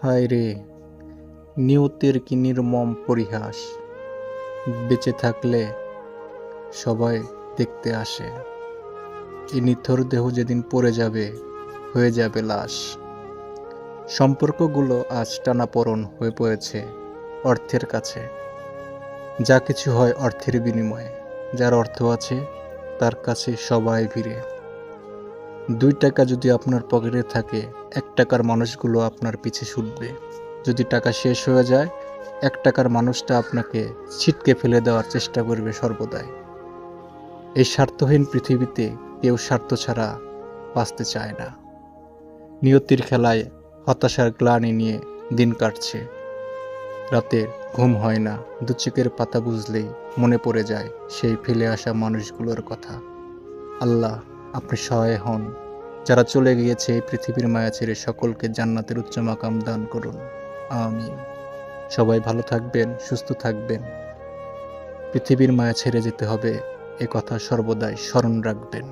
হায় রে, নিয়তির কি নির্মম পরিহাস। বেঁচে থাকলে সবাই দেখতে আসে, এই নিথর দেহ যেদিন পড়ে যাবে, হয়ে যাবে লাশ। সম্পর্কগুলো আজ টানাপোড়েন হয়ে পড়েছে অর্থের কাছে। যা কিছু হয় অর্থের বিনিময়ে। যার অর্থ আছে তার কাছে সবাই ভিড়ে। 2 টাকা যদি আপনার পকেটে থাকে, 1 টাকার মানুষগুলো আপনার পিছে ছুটবে। যদি টাকা শেষ হয়ে যায়, 1 টাকার মানুষটা আপনাকে ছিটকে ফেলে দেওয়ার চেষ্টা করবে সর্বদাই। এই স্বার্থহীন পৃথিবীতে কেউ স্বার্থ ছাড়া বাঁচতে চায় না। নিয়তির খেলায় হতাশার গ্লানি নিয়ে দিন কাটছে। রাতে ঘুম হয় না, 2 চোখের পাতা বুঝলেই মনে পড়ে যায় সেই ফেলে আসা মানুষগুলোর কথা। আল্লাহ, আপনি সহায় হন। যারা চলে গিয়েছে এই পৃথিবীর মায়া ছেড়ে, সকলকে জান্নাতের উচ্চ মাকাম দান করুন। আমিন। সবাই ভালো থাকবেন, সুস্থ থাকবেন। পৃথিবীর মায়া ছেড়ে যেতে হবে, এ কথা সর্বদাই স্মরণ রাখবেন।